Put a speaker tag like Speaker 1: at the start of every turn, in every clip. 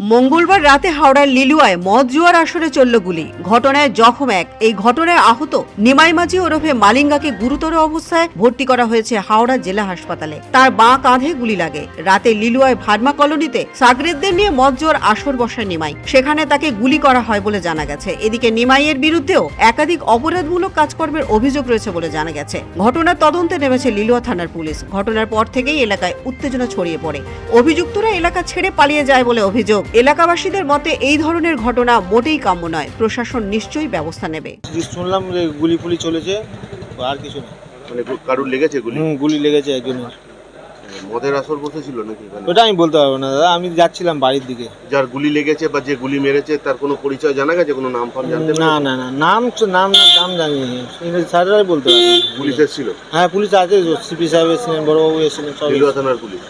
Speaker 1: মঙ্গলবার রাতে হাওড়ার লিলুয়ায় মদ জুয়ার আসরে চলল গুলি। ঘটনায় জখম এক। এই ঘটনায় আহত নিমাই মাঝি ওরফে মালিঙ্গাকে গুরুতর অবস্থায় ভর্তি করা হয়েছে হাওড়া জেলা হাসপাতালে। তার বাঁ কাঁধে গুলি লাগে। রাতে লিলুয়ায় ভার্মা কলোনিতে সাগরেদদের নিয়ে মদ জুয়ার আসর বসায় নিমাই। সেখানে তাকে গুলি করা হয় বলে জানা গেছে। এদিকে নিমাইয়ের বিরুদ্ধেও একাধিক অপরাধমূলক কাজকর্মের অভিযোগ রয়েছে বলে জানা গেছে। ঘটনার তদন্তে নেমেছে লিলুয়া থানার পুলিশ। ঘটনার পর থেকেই এলাকায় উত্তেজনা ছড়িয়ে পড়ে। অভিযুক্তরা এলাকা ছেড়ে পালিয়ে যায় বলে অভিযোগ। এলাকাবাসীদের মতে এই ধরনের ঘটনা মোটেই কাম্য নয়। প্রশাসন নিশ্চয়ই ব্যবস্থা নেবে।
Speaker 2: শুনলাম যে গুলি ফুলি চলেছে, আর কিছু না।
Speaker 3: মানে কারুর লেগেছে গুলি?
Speaker 2: গুলি লেগেছে একজনের।
Speaker 3: মদের আসর বসেছিল নাকি?
Speaker 2: ওটা আমি বলতে পারবো না দাদা, আমি যাচ্ছিলাম বাড়ির দিকে।
Speaker 3: যার গুলি লেগেছে বা যে গুলি মেরেছে তার কোনো পরিচয় জানা গেছে? কোনো নাম ফাম জানতে
Speaker 2: না না না, নাম জানি স্যাররাই বলতে পারবে।
Speaker 3: পুলিশ এসেছিল?
Speaker 2: হ্যাঁ পুলিশ আছে, সিপি সাহেব এসেছিলেন, বড়বাবু এসেছিলেন, সব।
Speaker 3: লিলুয়া থানার পুলিশ?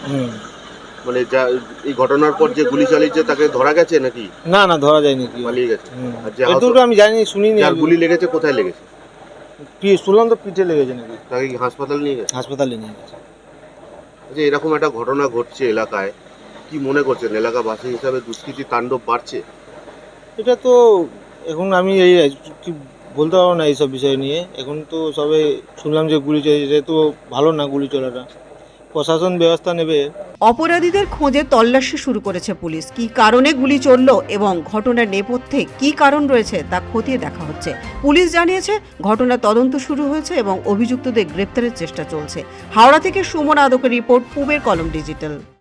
Speaker 3: মানে যা এই ঘটনার পর যে গুলি চালিয়েছে তাকে ধরা গেছে নাকি?
Speaker 2: না না, ধরা যায়নি। কি
Speaker 3: পালিয়ে গেছে? আর যে
Speaker 2: এতটুকু আমি জানি, শুনিনি।
Speaker 3: যার গুলি লেগেছে কোথায় লেগেছে?
Speaker 2: শুনলাম তো পিঠে লেগেছে নাকি।
Speaker 3: তাকে কি হাসপাতালে নিয়ে গেছে?
Speaker 2: হাসপাতালে নিয়ে গেছে।
Speaker 3: আচ্ছা, এরকম একটা ঘটনা ঘটছে এলাকায়, কি মনে করছেন? এলাকাবাসী হিসাবে দুষ্কৃতি তাণ্ডব বাড়ছে?
Speaker 2: এটা তো এখন আমি এই কি বলতে পারবো না এইসব বিষয় নিয়ে। এখন তো সবে শুনলাম যে গুলি চলেছে, এটা তো ভালো না গুলি চলাটা। প্রশাসন ব্যবস্থা নেবে।
Speaker 1: অপরাধীদের খোঁজে তল্লাশি শুরু করেছে পুলিশ। কি কারণে গুলি চলল এবং ঘটনার নেপথ্যে কি কারণ রয়েছে তা খতিয়ে দেখা হচ্ছে। পুলিশ জানিয়েছে ঘটনার তদন্ত শুরু হয়েছে এবং অভিযুক্তদের গ্রেপ্তারের চেষ্টা চলছে। হাওড়া থেকে সুমন আদকের রিপোর্ট, পূবের কলম ডিজিটাল।